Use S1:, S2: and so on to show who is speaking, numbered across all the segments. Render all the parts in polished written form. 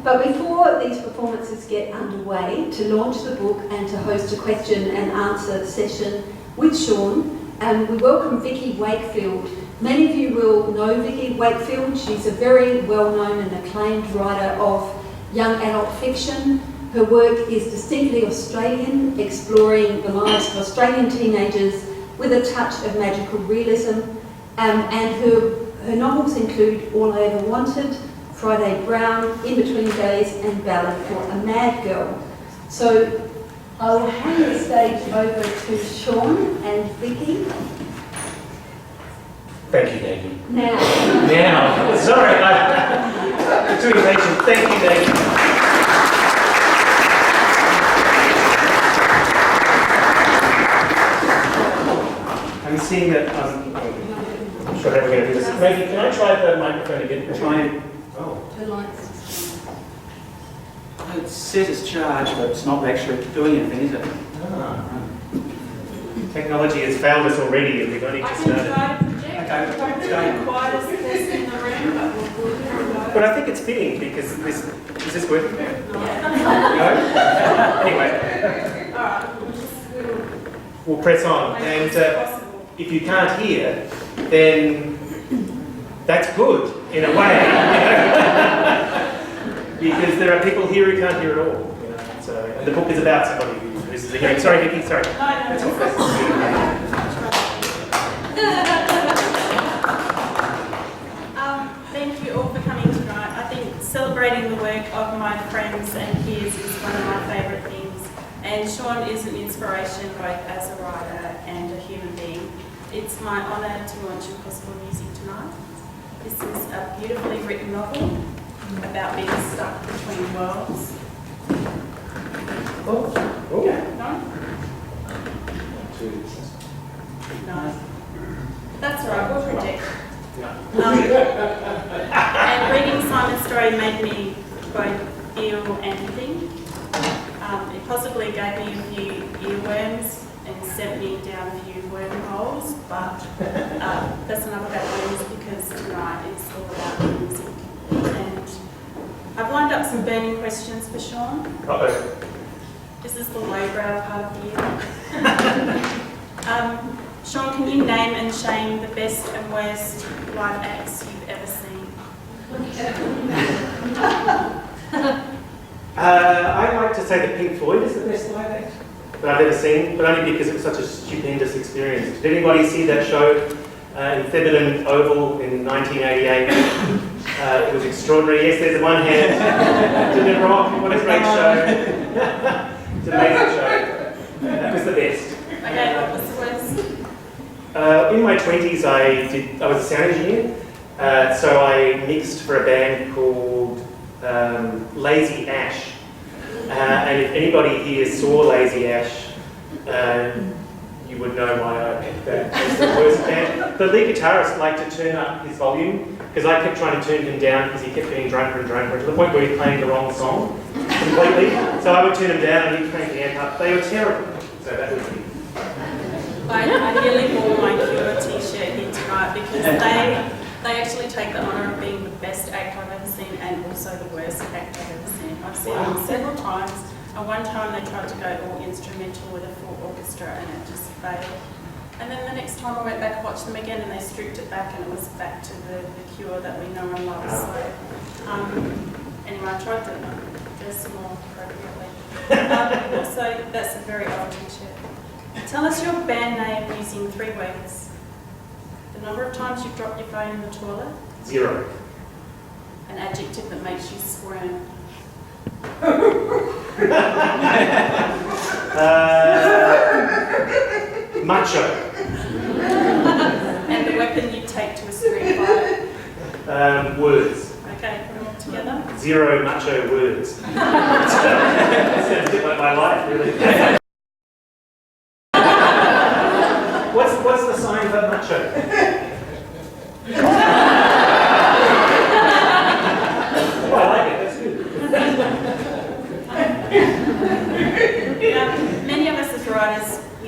S1: But before these performances get underway, to launch the book and to host a question and answer session with Sean, we welcome Vikki Wakefield. Many of you will know Vikki Wakefield. She's a very well-known and acclaimed writer of young adult fiction. Her work is distinctly Australian, exploring the lives of Australian teenagers with a touch of magical realism. And her novels include All I Ever Wanted, Friday Brown, In Between Days, and Ballad for a Mad Girl. So I will hand the stage over to Sean and Vikki.
S2: Thank you, Maggie.
S1: Now.
S2: Sorry, I'm too impatient. Thank you, Maggie. I'm seeing that, I'm sure how we're going to do this. Maggie, can I try the microphone again?
S3: Try and...
S1: The lights.
S3: It says it's charged, but it's not actually doing anything, is it?
S2: Technology has failed us already and we've only just started.
S3: Okay, it's going.
S4: Quietest person in the room, but we'll go.
S2: But I think it's fitting because this, is this working? No? Anyway.
S4: Alright,
S2: We'll press on. And if you can't hear, then that's good in a way. Because there are people here who can't hear at all. So, and the book is about somebody who loses the hearing. Sorry, Vikki, sorry. That's
S4: thank you all for coming tonight. I think celebrating the work of my friends and peers is one of my favourite things. And Sean is an inspiration both as a writer and a human being. It's my honour to launch Impossible Music tonight. This is a beautifully written novel about being stuck between worlds.
S2: Oh.
S4: No? No. That's all right, we'll project. And reading Simon's story made me both feel empathy. It possibly gave me a few earworms and sent me down a few wormholes, but that's another bad news because tonight it's all about music. And I've lined up some burning questions for Sean.
S2: Uh-oh.
S4: This is the lowbrow part of the year. Sean, can you name and shame the best and worst live acts you've ever seen?
S2: I'd like to say that Pink Floyd is the best live act that I've ever seen, but only because it was such a stupendous experience. Did anybody see that show in Theberton Oval in 1988? It was extraordinary. Yes, there's one hand. Didn't it rock? What a great show. It's an amazing show. That was the best.
S4: Okay, what was the worst?
S2: In my 20s, I was a sound engineer, so I mixed for a band called Lazy Ash. And if anybody here saw Lazy Ash, you would know why I picked that as the worst band. The lead guitarist liked to turn up his volume, because I kept trying to turn him down because he kept getting drunker and drunker, to the point where he was playing the wrong song completely. So I would turn him down and he'd crank the amp up. They were terrible. So that would be...
S4: I nearly wore my Cure t-shirt here tonight because they actually take the honour of being the best act I've ever seen and also the worst act I've ever seen. I've seen them several times, and one time they tried to go all instrumental with a full orchestra and it just failed. And then the next time I went back and watched them again and they stripped it back and it was back to the Cure that we know and love. So anyway, I tried to dress more appropriately. Also, that's a very old t-shirt. Tell us your band name using 3 words. The number of times you've dropped your phone in the toilet.
S2: 0.
S4: An adjective that makes you squirm.
S2: Macho.
S4: And the weapon you take to a street fight.
S2: Words.
S4: Okay, put them all together.
S2: 0 macho words. Sounds a bit like my life, really. What's the sign for macho? Oh, I like it. That's good.
S4: Many of us as writers, we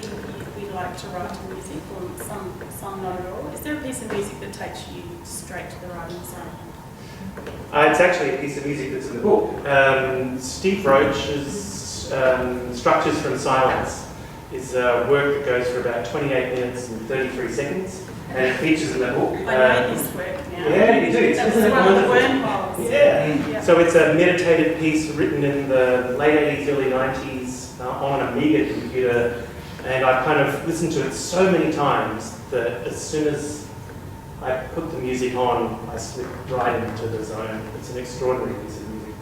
S4: like to write to music, or some not at all. Is there a piece of music that takes you straight to the writing zone?
S2: I'd it's actually a piece of music that's in the book. Steve Roach's Structures from Silence is work that goes for about 28 minutes and 33 seconds, and it features in the book.
S4: I know this work now.
S2: Yeah, you do.
S4: That was one of the wormholes.
S2: Yeah. So it's a meditative piece written in the late 80s, early 90s on an Amiga computer, and I've kind of listened to it so many times that as soon as I put the music on, I slip right into the zone. It's an extraordinary piece of music.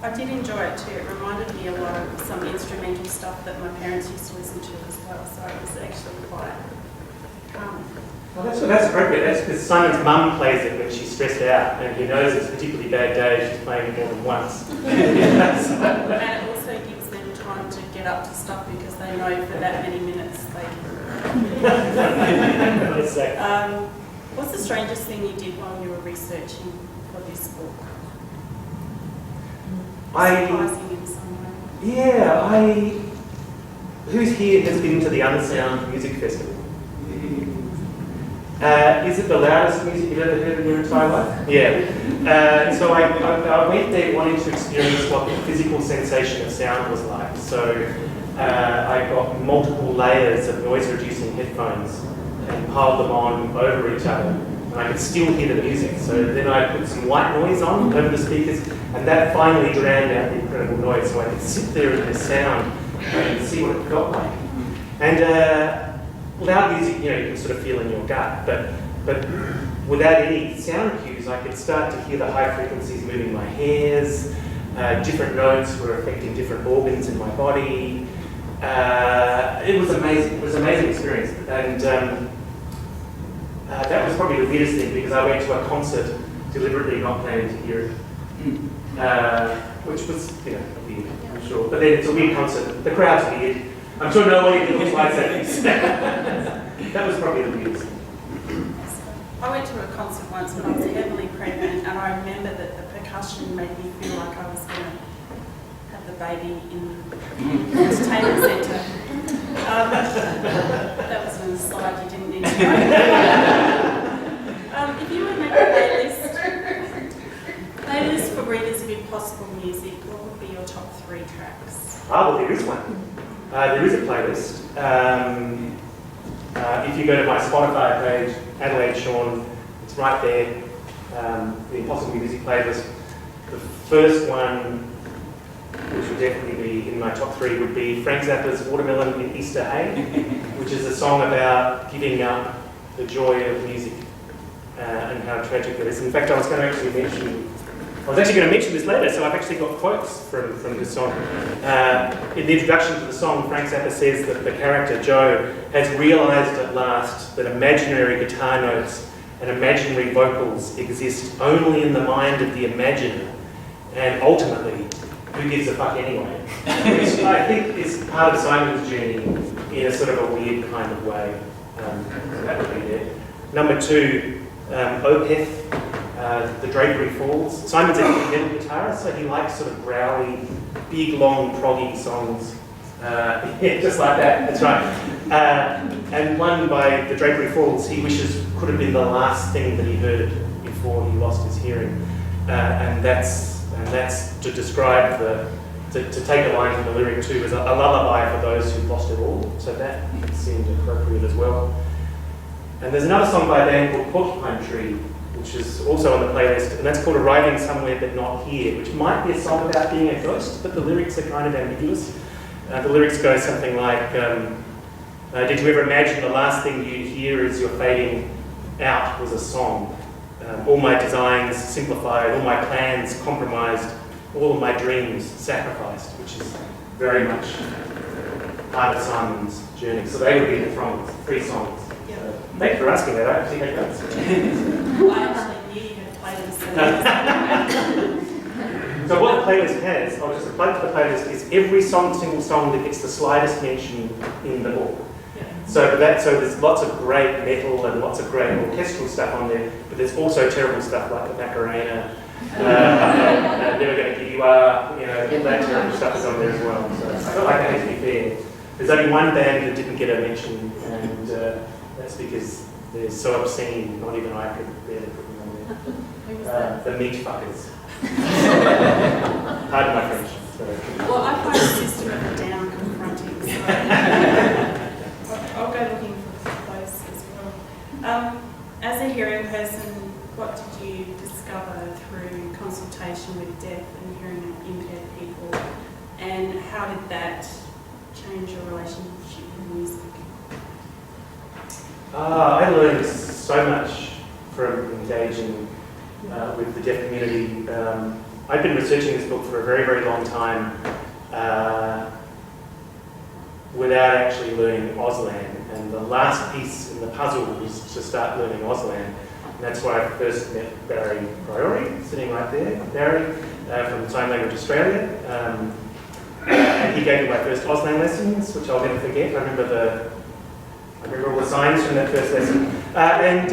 S4: I did enjoy it too. It reminded me a lot of some instrumental stuff that my parents used to listen to as well, so it was actually quite
S2: Well, that's appropriate. That's because Simon's mum plays it when she's stressed out, and he knows it's a particularly bad day. She's playing it more than once.
S4: And it also gives them time to get up to stuff because they know for that many minutes they
S2: Let's say.
S4: What's the strangest thing you did while you were researching for this book? Surprising in some way.
S2: Who's here has been to the Unsound Music Festival? Is it the loudest music you've ever heard in your entire life? Yeah. So I went there wanting to experience what the physical sensation of sound was like. So I got multiple layers of noise-reducing headphones and piled them on over each other. And I could still hear the music. So then I put some white noise on over the speakers, and that finally drowned out the incredible noise. So I could sit there in the sound and see what it felt like. And loud music, you can sort of feel in your gut, but without any sound cues, I could start to hear the high frequencies moving my hairs. Different notes were affecting different organs in my body. It was amazing. It was an amazing experience, and that was probably the weirdest thing because I went to a concert deliberately not planning to hear it, which was weird, I'm sure. But then it's a weird concert. The crowd's weird. I'm sure no one even looks like that. That was probably the weirdest thing.
S4: I went to a concert once when I was heavily pregnant, and I remember that the percussion made me feel like I was going to have the baby in the entertainment centre. That was an aside you didn't need to know. If you were to make a playlist for readers of Impossible Music, what would be your top 3 tracks?
S2: Well, there is one. There is a playlist. If you go to my Spotify page, Adelaide Sean, it's right there. The Impossible Music playlist. The first one, which would definitely be in my top 3, would be Frank Zappa's Watermelon in Easter Hay, which is a song about giving up the joy of music and how tragic it is. In fact, I was actually going to mention this later, so I've actually got quotes from this song. In the introduction to the song, Frank Zappa says that the character Joe has realised at last that imaginary guitar notes and imaginary vocals exist only in the mind of the imaginer, and ultimately, who gives a fuck anyway? Which I think is part of Simon's journey in a sort of a weird kind of way. So that would be there. Number 2, Opeth. The Drapery Falls. Simon's a metal guitarist, so he likes sort of growly, big, long, proggy songs. Yeah, just like that, that's right. And one by The Drapery Falls, he wishes could have been the last thing that he heard before he lost his hearing. And that's to describe to take a line from the lyric too, as a lullaby for those who've lost it all. So that seemed appropriate as well. And there's another song by a band called Porcupine Tree, which is also on the playlist, and that's called Arriving Somewhere But Not Here, which might be a song about being a ghost, but the lyrics are kind of ambiguous. The lyrics go something like, did you ever imagine the last thing you'd hear as you're fading out was a song? All my designs simplified, all my plans compromised, all of my dreams sacrificed, which is very much part of Simon's journey. So they would be the 3 songs. Thanks for asking that. I actually take notes.
S4: I actually knew you were going to play this.
S2: So what the playlist has, I'll just plug to the playlist, is every single song that gets the slightest mention in the book. So there's lots of great metal and lots of great orchestral stuff on there, but there's also terrible stuff like the Macarena, Never Gonna Give You Up, all that terrible stuff is on there as well. So I felt like that had to be fair. There's only one band that didn't get a mention, and that's because they're so obscene, not even I could barely put them on there.
S4: Who was that?
S2: The meat fuckers. Pardon my French. Sorry.
S4: Well, I find System of a Down confronting, so I'll go looking for those as well. As a hearing person, what did you discover through consultation with deaf and hearing impaired people, and how did that change your relationship with music?
S2: I learned so much from engaging with the deaf community. I've been researching this book for a very, very long time without actually learning Auslan. And the last piece in the puzzle was to start learning Auslan. And that's where I first met Barry Priori, sitting right there. Barry from Sign Language Australia. And he gave me my first Auslan lessons, which I'll never forget. I remember all the signs from that first lesson. And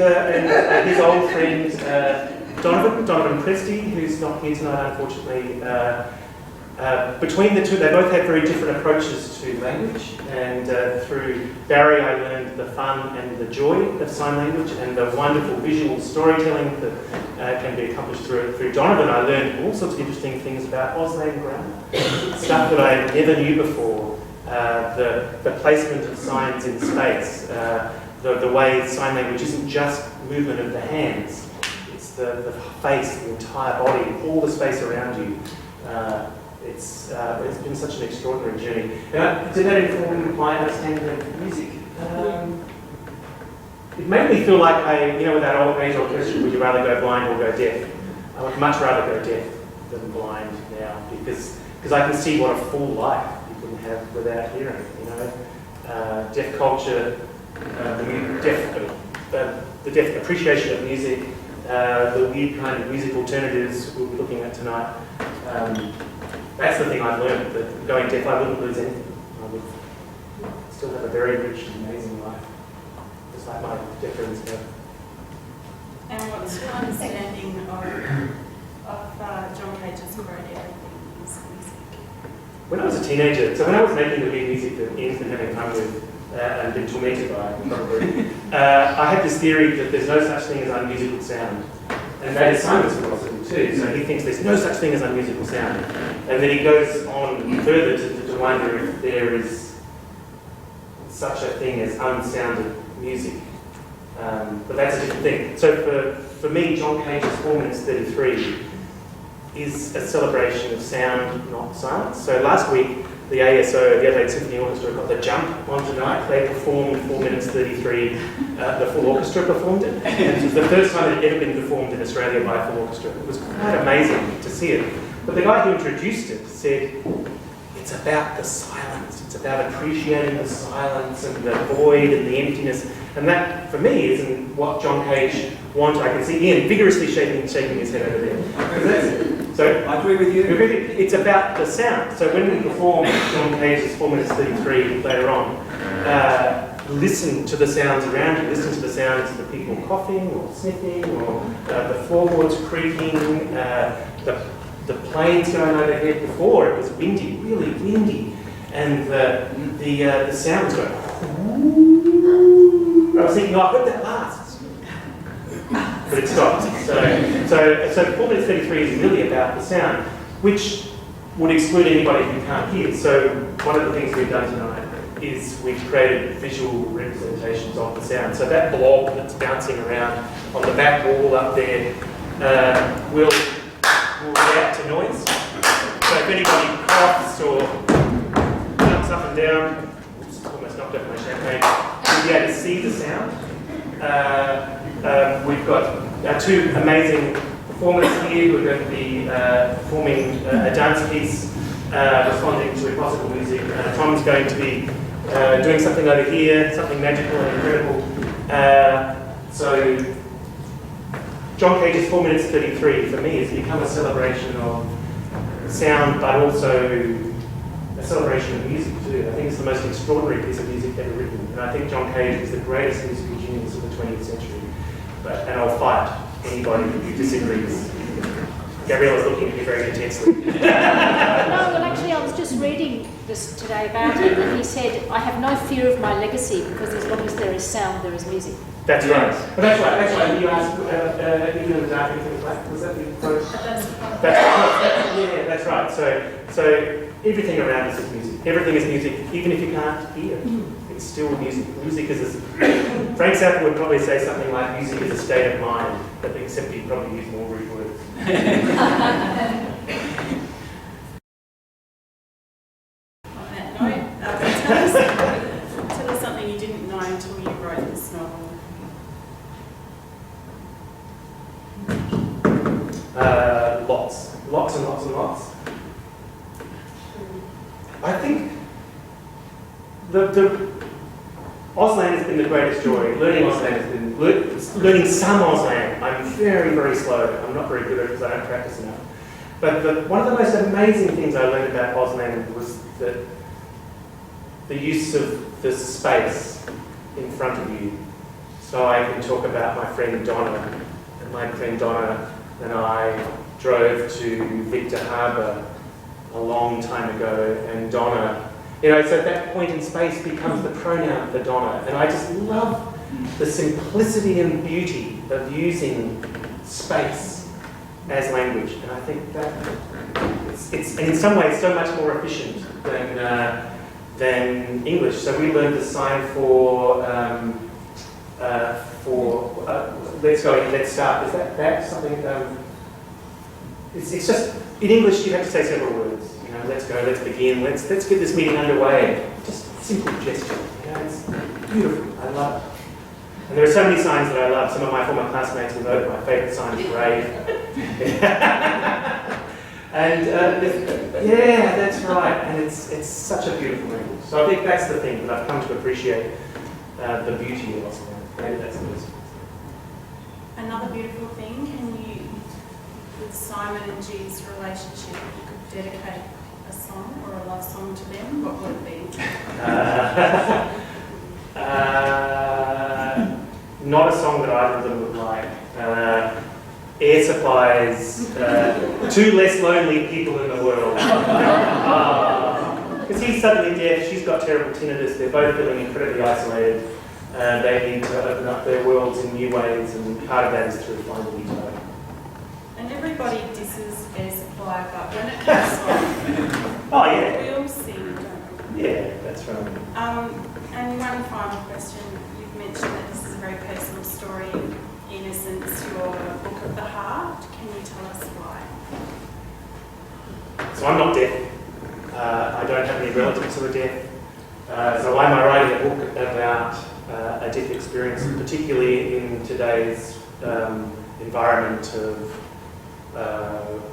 S2: his old friend, Donovan Presti, who's not here tonight, unfortunately. Between the two, they both had very different approaches to language. And through Barry, I learned the fun and the joy of sign language and the wonderful visual storytelling that can be accomplished through it. Through Donovan, I learned all sorts of interesting things about Auslan grammar, stuff that I never knew before. The placement of signs in space, the way sign language isn't just movement of the hands, it's the face, the entire body, all the space around you. It's been such an extraordinary journey. Did that inform my understanding of music? It made me feel like with that age-old question, would you rather go blind or go deaf? I would much rather go deaf than blind now, because I can see what a full life you can have without hearing. Deaf culture, the deaf appreciation of music, the weird kind of music alternatives we'll be looking at tonight. That's the thing I've learned, that going deaf, I wouldn't lose anything. I would still have a very rich and amazing life, just like my deaf friends have.
S4: And what's your understanding of John Cage's quote, "Everything is music"?
S2: When I was a teenager, so when I was making the weird music that Ian's been having fun with and been tormented by, probably, I had this theory that there's no such thing as unmusical sound. And that is Simon's philosophy too. So he thinks there's no such thing as unmusical sound. And then he goes on further to wonder if there is such a thing as unsounded music. But that's a different thing. So for me, John Cage's 4 minutes 33 is a celebration of sound, not silence. So last week, the ASO, the Adelaide Symphony Orchestra, got the jump on tonight. They performed 4 minutes 33. The full orchestra performed it. And it was the first time it had ever been performed in Australia by a full orchestra. It was quite amazing to see it. But the guy who introduced it said, it's about the silence. It's about appreciating the silence and the void and the emptiness. And that, for me, isn't what John Cage wanted. I can see Ian vigorously shaking his head over there. So
S3: I agree with you.
S2: It's about the sound. So when we perform John Cage's 4 minutes 33 later on, listen to the sounds around you. Listen to the sounds of the people coughing or sniffing, or the floorboards creaking, the planes going overhead. Before it was windy, really windy, and the sound was going. I was thinking, I hope that lasts. But it stopped. So 4 minutes 33 is really about the sound, which would exclude anybody who can't hear. So one of the things we've done tonight is we've created visual representations of the sound. So that blob that's bouncing around on the back wall up there will react to noise. So if anybody coughs or jumps up and down, oops, almost knocked over my champagne, you'll be able to see the sound. We've got two amazing performers here who are going to be performing a dance piece responding to classical music. Tom's going to be doing something over here, something magical and incredible. So John Cage's 4 minutes 33 for me has become a celebration of sound, but also a celebration of music too. I think it's the most extraordinary piece of music ever written, and I think John Cage is the greatest musical genius of the 20th century. And I'll fight anybody who disagrees. Gabriella's looking at me very intensely.
S5: No, well actually I was just reading this today about him, and he said, I have no fear of my legacy because as long as there is sound, there is music.
S2: That's
S3: Yes.
S2: right. But that's right. You asked even in the dark, even in the black. Was that the approach?
S4: That's
S2: Yeah, that's right. So everything around us is music. Everything is music, even if you can't hear it. It's still music. Music is Frank Zappa would probably say something like music is a state of mind, but except he'd probably use more rude words.
S4: On that note, tell us something you didn't know until you wrote this novel.
S2: Lots and lots. I think the Auslan has been the greatest joy. Learning Auslan has been learning some Auslan. I'm very, very slow. I'm not very good at it because I don't practice enough. But one of the most amazing things I learned about Auslan was the use of the space in front of you. So I can talk about my friend Donna. And my friend Donna and I drove to Victor Harbour a long time ago, and Donna, so that point in space becomes the pronoun for Donna. And I just love the simplicity and beauty of using space as language. And I think that it's in some ways so much more efficient than English. So we learned the sign for let's go, let's start. Is that something? It's just in English you have to say several words. Let's go, let's begin, let's get this meeting underway. Just simple gesture. It's beautiful. I love it. And there are so many signs that I love. Some of my former classmates will know that my favourite sign is brave. And yeah, that's right. And it's such a beautiful language. So I think that's the thing that I've come to appreciate the beauty of Auslan. Maybe that's the best.
S4: Another beautiful thing, with Simon and G's relationship, you could dedicate a song or a love song to them, what would it be?
S2: Not a song that either of them would like. Air Supply's Two Less Lonely People in the World. Because he's suddenly deaf, she's got terrible tinnitus, they're both feeling incredibly isolated. They need to open up their worlds in new ways, and part of that is through finding each other.
S4: And everybody disses Air Supply, but when it comes on,
S2: Oh yeah,
S4: we all sing, don't we?
S2: yeah, that's right.
S4: And one final question. You've mentioned that this is a very personal story. In essence, your book of the heart. Can you tell us why?
S2: So I'm not deaf. I don't have any relatives who are deaf. So why am I writing a book about a deaf experience, particularly in today's environment of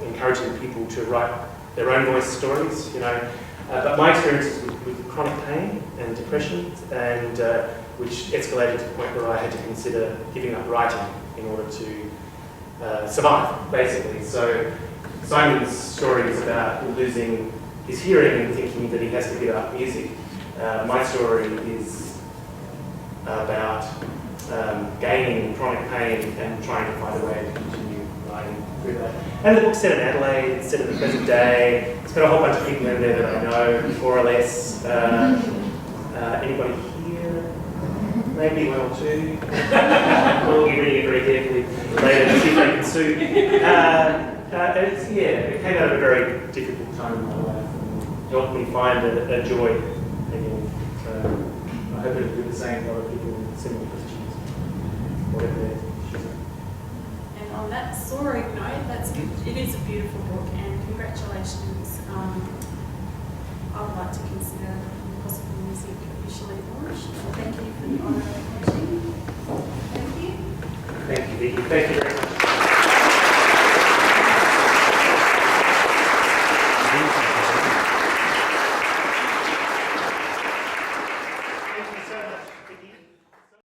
S2: encouraging people to write their own voice stories, But my experiences with chronic pain and depression, and which escalated to the point where I had to consider giving up writing in order to survive, basically. So Simon's story is about losing his hearing and thinking that he has to give up music. My story is about gaining chronic pain and trying to find a way to continue writing through that. And the book's set in Adelaide, it's set in the present day. It's got a whole bunch of people in there that I know, more or less. Anybody here? Maybe one or two. We'll be reading it very carefully later to see if they can sue. It came out of a very difficult time in my life and helped me find a joy again. So I hope it'll do the same for other people with similar questions, whatever their issues are.
S4: And on that soaring note, it is a beautiful book, and congratulations. I would like to consider possible music officially launched. Thank you for the honour of watching. Thank you.
S2: Thank you, Vikki. Thank you very much.